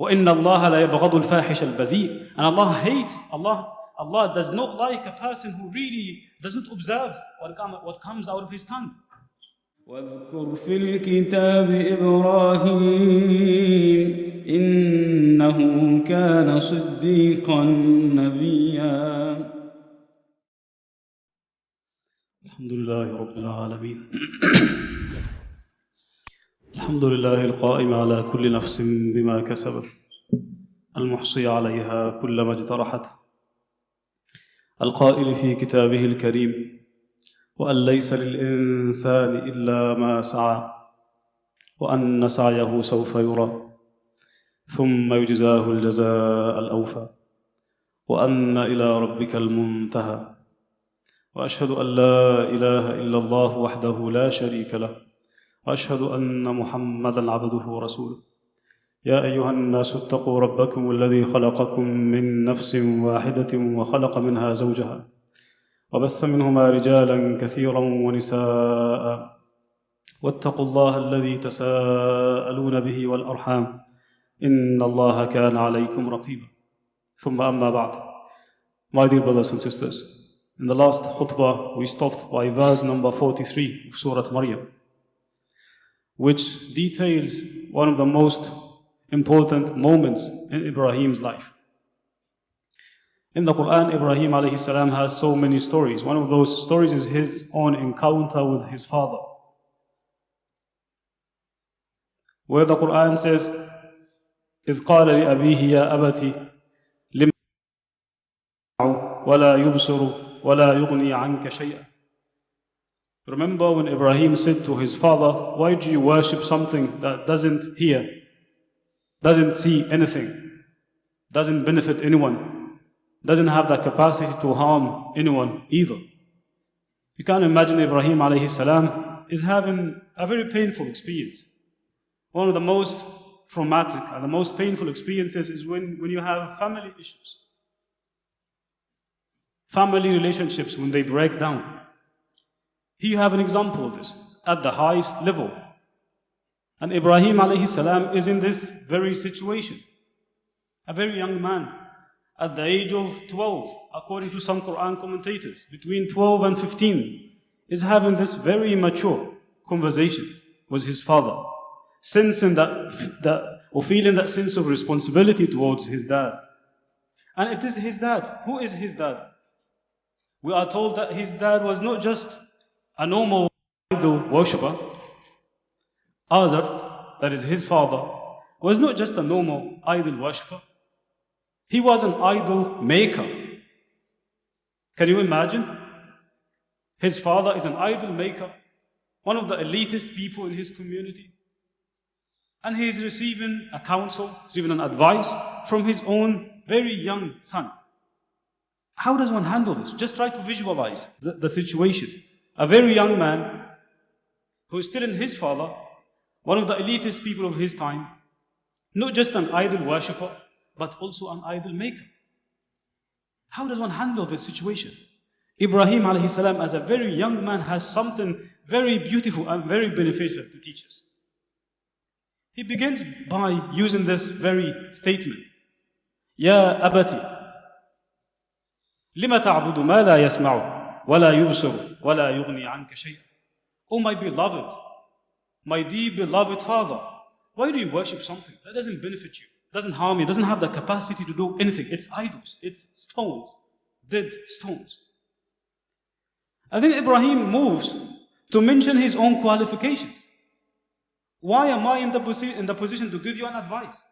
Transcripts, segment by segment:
وَإِنَّ اللَّهَ لَا يَبْغَضُ الْفَاحِشَ الْبَذِيءَ. And Allah hates, Allah does not like a person who really doesn't observe what comes out of his tongue. واذكر في الكتاب إبراهيم إنه كان صديقا نبيا. الحمد لله رب العالمين. الحمد لله القائم على كل نفس بما كسبت، المحصي عليها كل ما اجترحت، القائل في كتابه الكريم: وأن ليس للإنسان إلا ما سعى وأن سعيه سوف يرى ثم يجزاه الجزاء الأوفى وأن إلى ربك المنتهى. وأشهد أن لا إله إلا الله وحده لا شريك له، وأشهد أن محمدًا عبده ورسوله. يا أيها الناس اتقوا ربكم الذي خلقكم من نفس واحدة وخلق منها زوجها وبث منهما رجالا كثيرا ونساء، واتقوا الله الذي تساءلون به والأرحام إن الله كان عليكم رقيبا. ثم أما بعد. My dear brothers and sisters, in the last khutbah we stopped by verse number 43 of Surah Maryam, which details one of the most important moments in Ibrahim's life. In the Quran, Ibrahim alayhi salam has so many stories. One of those stories is his own encounter with his father, where the Quran says, إِذْ قَالَ لِأَبِيهِ يَا أَبَتِ لِمَ وَلَا يُبْصِرُ وَلَا يُغْنِي عَنْكَ شَيْئًا. Remember when Ibrahim said to his father, why do you worship something that doesn't hear, doesn't see anything, doesn't benefit anyone, doesn't have the capacity to harm anyone either? You can imagine Ibrahim alayhi salam is having a very painful experience. One of the most traumatic and the most painful experiences is when you have family issues. Family relationships, when they break down. Here you have an example of this at the highest level. And Ibrahim alayhi salam is in this very situation. A very young man, at the age of 12, according to some Quran commentators, between 12 and 15, is having this very mature conversation with his father, sensing or feeling that sense of responsibility towards his dad. And it is his dad. Who is his dad? We are told that his dad was not just a normal idol worshipper. Azar, that is his father, was not just a normal idol worshipper. He was an idol maker. Can you imagine? His father is an idol maker, one of the elitist people in his community. And he is receiving a counsel, receiving an advice from his own very young son. How does one handle this? Just try to visualize the situation. A very young man who is still in his father, one of the elitist people of his time, not just an idol worshipper, but also an idol maker. How does one handle this situation? Ibrahim alayhi salam, as a very young man, has something very beautiful and very beneficial to teach us. He begins by using this very statement. Ya abati, lima ta'budu ma la yasma'u, wa la yubsiru, wa la yughni anka shay'a. Oh my beloved, my dear beloved father, why do you worship something that doesn't benefit you, doesn't harm you, doesn't have the capacity to do anything? It's idols, it's stones, dead stones. And then Ibrahim moves to mention his own qualifications. Why am I in the position to give you an advice?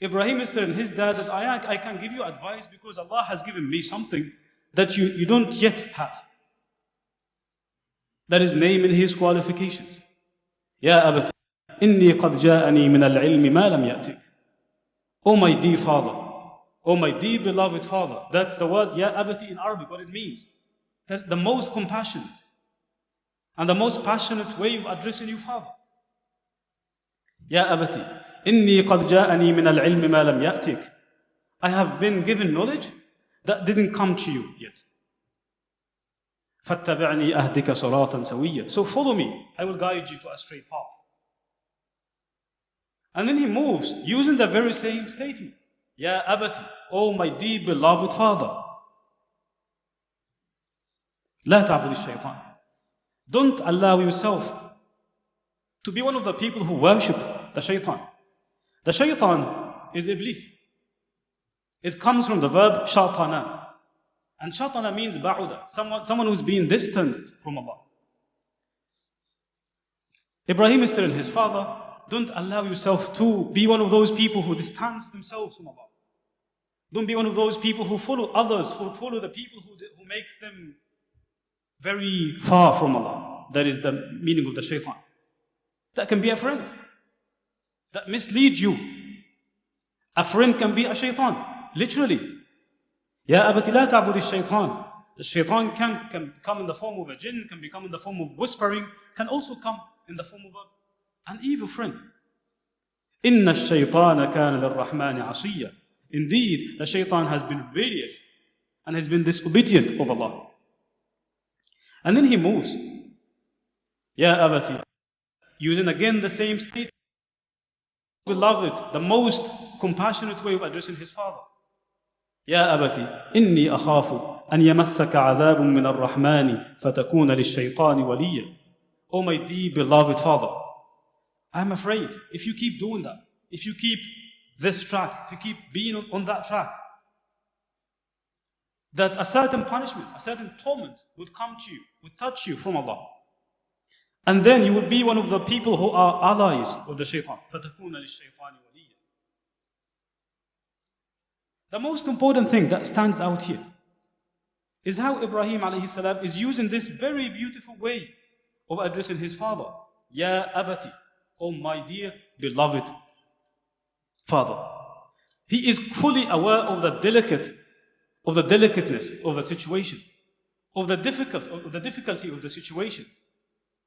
Ibrahim is telling his dad that I can give you advice because Allah has given me something that you don't yet have. That is naming his qualifications. Ya abati, inni qad ja'ani min al-ilmi ma lam ya'tik. Oh my dear father, oh my dear beloved father. That's the word ya abati in Arabic, what it means. That the most compassionate and the most passionate way of addressing you, father. Ya abati, inni qad ja'ani min al-ilmi ma lam ya'tik. I have been given knowledge that didn't come to you yet. فَاتَّبِعْنِي أَهْدِكَ صِرَاطًا سَوِيًّا. So follow me, I will guide you to a straight path. And then he moves using the very same statement. Ya abati, oh my dear beloved father. لا تعبد الشيطان. Don't allow yourself to be one of the people who worship the shaitan. The shaitan is Iblis. It comes from the verb shatana. And shatana means ba'uda, someone who's been distanced from Allah. Ibrahim is telling his father, don't allow yourself to be one of those people who distance themselves from Allah. Don't be one of those people who follow others, who follow the people who makes them very far from Allah. That is the meaning of the shaitan. That can be a friend that misleads you. A friend can be a shaitan, literally. Ya abati la ta'budi shaitan. The shaitan can come in the form of a jinn, can become in the form of whispering, can also come in the form of an evil friend. Inna ash-shaytana kana lir-rahmani 'asiyya. Indeed, the shaitan has been rebellious and has been disobedient of Allah. And then he moves. Ya abati, using again the same statement. Beloved, the most compassionate way of addressing his father. Ya abati, inni akhafu an yamassaka 'adhabun min ar-rahmani fatakuna lish-shaytani waliyya. Oh my dear beloved father, I'm afraid if you keep doing that, if you keep this track, if you keep being on that track, that a certain punishment, a certain torment would come to you, would touch you from Allah. And then you would be one of the people who are allies of the shaitan. فَتَكُونَ لِلشَّيْطَانِ وَلِيًّا. The most important thing that stands out here is how Ibrahim alayhi salam is using this very beautiful way of addressing his father. Ya abati, oh my dear beloved father. He is fully aware of the delicateness of the situation, of the difficulty of the situation.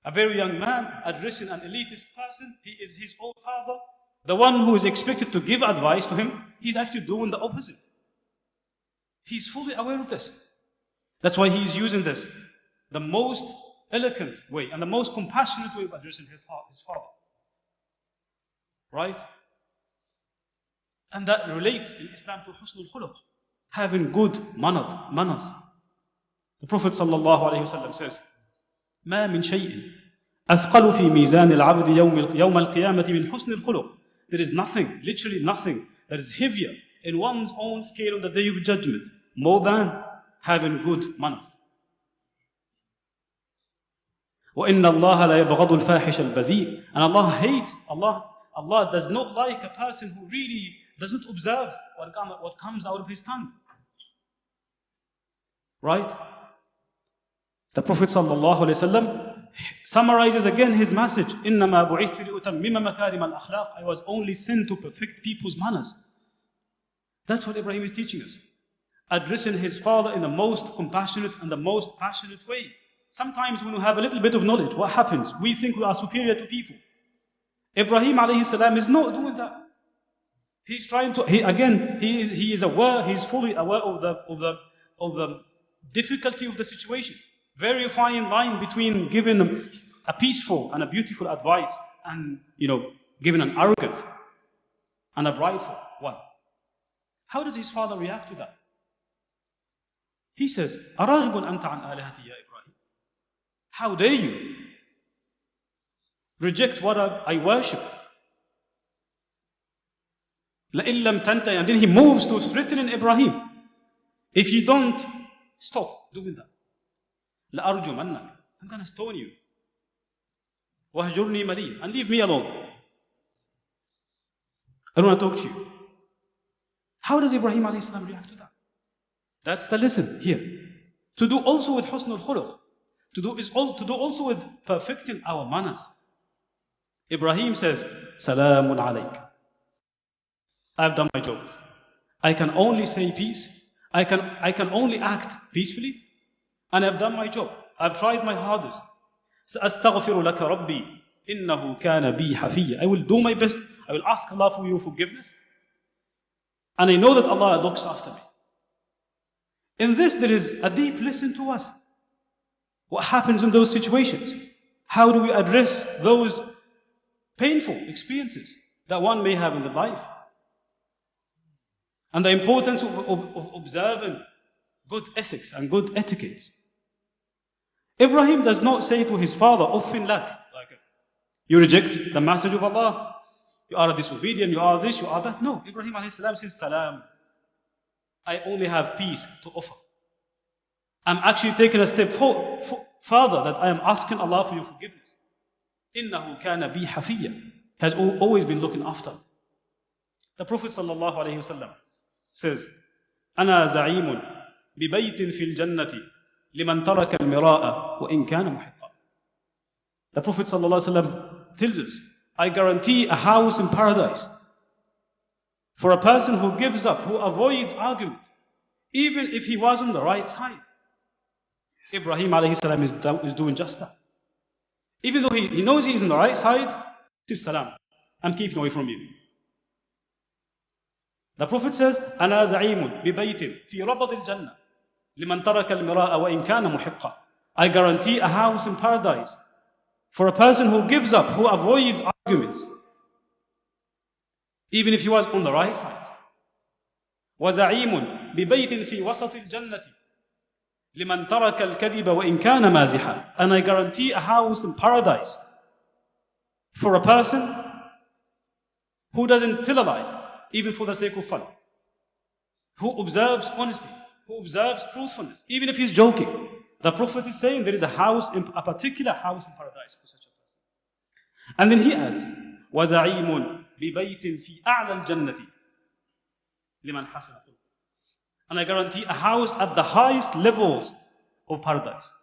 A very young man addressing an elitist person, he is his own father. The one who is expected to give advice to him, he's actually doing the opposite. He's fully aware of this. That's why he's using this, the most eloquent way and the most compassionate way of addressing his father. Right? And that relates in Islam to husnul khuluq, having good manners. The Prophet ﷺ says, ما من شيء أثقل في ميزان العبد يوم القيامة من حسن الخلق. There is nothing, literally nothing, that is heavier in one's own scale on the day of judgment more than having good manners. وإن الله لا يبغض الفاحش البذيء. And Allah hates, Allah does not like a person who really doesn't observe what comes out of his tongue. Right? The Prophet ﷺ summarizes again his message. إِنَّمَا بُعِثْتُ لِأُتَمِّمَ مَكَارِمَ الْأَخْلَاقِ. I was only sent to perfect people's manners. That's what Ibrahim is teaching us. Addressing his father in the most compassionate and the most passionate way. Sometimes when we have a little bit of knowledge, what happens? We think we are superior to people. Ibrahim alayhi salam is not doing that. He's trying to, he is aware, he's fully aware of the difficulty of the situation. Very fine line between giving a peaceful and a beautiful advice and, giving an arrogant and a prideful one. How does his father react to that? He says, أَرَاغِبٌ أَنْتَ عَنْ آلِهَتِي يَا إِبْرَاهِيمُ. How dare you reject what I worship? لَإِن لَمْ تَنْتَهِ. And then he moves to threatening Ibrahim. If you don't stop doing that, لَأَرْجُمَنَّكَ. I'm going to stone you. وَهْجُرْنِي مَلِيًّا. And leave me alone. I don't want to talk to you. How does Ibrahim alayhi salam react to that? That's the lesson here. To do also with husnul khuluq. To do also with perfecting our manners. Ibrahim says, Salamun alayk. I've done my job. I can only say peace. I can only act peacefully. And I've done my job. I've tried my hardest. سأستغفر لك ربي إنه كان بي حفيا. I will do my best. I will ask Allah for your forgiveness. And I know that Allah looks after me. In this, there is a deep lesson to us. What happens in those situations? How do we address those painful experiences? that one may have in the life. And the importance of observing good ethics and good etiquettes. Ibrahim does not say to his father, Uffin lak, like you reject the message of Allah, you are disobedient, you are this, you are that. No, Ibrahim alayhi salam says, Salam, I only have peace to offer. I'm actually taking a step further, that I am asking Allah for your forgiveness. إِنَّهُ كَانَ بِي حَفِيًّا. He has always been looking after. The Prophet sallallahu alayhi wasallam says, أَنَا زَعِيمٌ بِبَيْتٍ فِي الْجَنَّةِ لِمَنْ تَرَكَ الْمِرَاءَ وَإِنْ كَانَ مُحِقًّا. The Prophet sallallahu alayhi wasallam tells us, I guarantee a house in paradise for a person who gives up, who avoids argument, even if he was on the right side. Ibrahim alayhi salam is doing just that. Even though he knows he is on the right side, he says, Salam, I'm keeping away from you. The Prophet says, أَنَا زَعِيمٌ بِبَيْتٍ فِي رَبَضِ الْجَنَّةِ لِمَنْ تَرَكَ الْمِرَاءَ وَإِنْ كَانَ مُحِقًّا. I guarantee a house in paradise for a person who gives up, who avoids arguments, even if he was on the right side. وَزَعِيمٌ بِبَيْتٍ فِي وَسَطِ الْجَنَّةِ لِمَنْ تَرَكَ الْكَذِبَ وَإِنْ كَانَ مَازِحًا. And I guarantee a house in paradise for a person who doesn't tell a lie, even for the sake of fun, who observes honesty, who observes truthfulness, even if he's joking. The Prophet is saying there is a particular house in paradise for such a person. And then he adds, وَزَعِيمٌ بِبَيْتٍ فِي أَعْلَى الْجَنَّةِ لِمَنْ حَسُنَ خُلُقُهُ. And I guarantee a house at the highest levels of paradise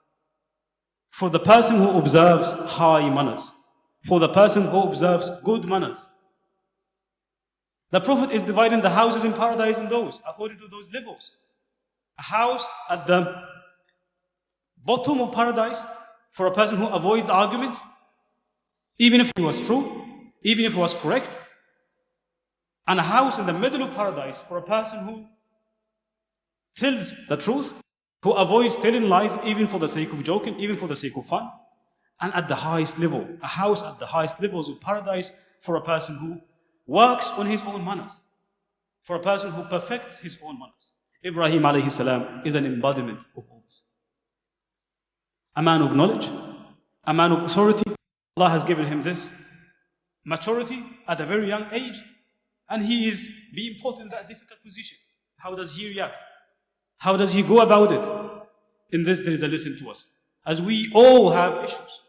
for the person who observes high manners, for the person who observes good manners. The Prophet is dividing the houses in paradise in those, according to those levels. A house at the bottom of paradise for a person who avoids arguments, even if he was true, even if he was correct. And a house in the middle of paradise for a person who tells the truth, who avoids telling lies, even for the sake of joking, even for the sake of fun. And at the highest level, a house at the highest levels of paradise for a person who works on his own manners, for a person who perfects his own manners. Ibrahim alayhi salam is an embodiment of all this. A man of knowledge, a man of authority. Allah has given him this maturity at a very young age, and he is being put in that difficult position. How does he react? How does he go about it? In this there is a lesson to us. As we all have issues,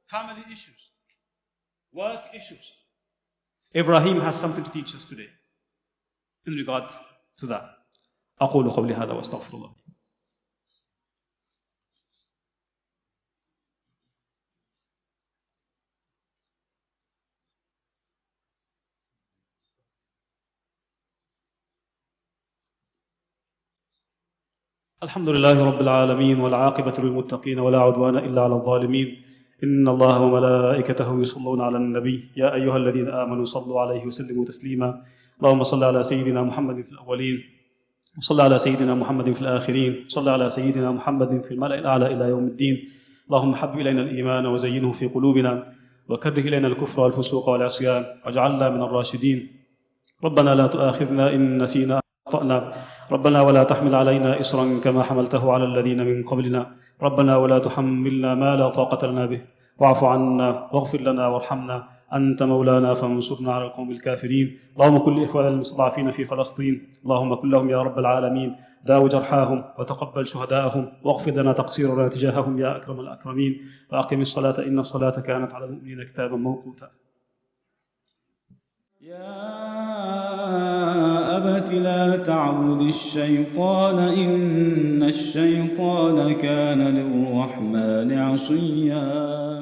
family issues, work issues. Ibrahim has something to teach us today in regard to that. أقول قولي هذا وأستغفر الله. الحمد لله رب العالمين والعاقبة للمتقين ولا عدوان إلا على الظالمين إن الله وملائكته يصلون على النبي يا أيها الذين آمنوا صلوا عليه وسلموا تسليما اللهم صل على سيدنا محمد في الأولين وصل على سيدنا محمد في الآخرين وصل على سيدنا محمد في الملأ الأعلى إلى يوم الدين اللهم حبب إلينا الإيمان وزينه في قلوبنا وكره إلينا الكفر والفسوق والعصيان واجعلنا من الراشدين ربنا لا تؤاخذنا إن نسينا أخطأنا ربنا ولا تحمل علينا إصرا كما حملته على الذين من قبلنا ربنا ولا تحملنا ما لا طاقة لنا به واعف عنا واغفر لنا وارحمنا أنت مولانا فانصرنا على القوم الكافرين اللهم كن لإخواننا المستضعفين في فلسطين اللهم كن لهم يا رب العالمين داو جرحاهم وتقبل شهداءهم واغفر لنا تقصيرنا تجاههم يا أكرم الأكرمين وأقم الصلاة إن الصلاة كانت على المؤمنين كتابا موقوتا. يا أبت لا تعبد الشيطان إن الشيطان كان للرحمن عصيا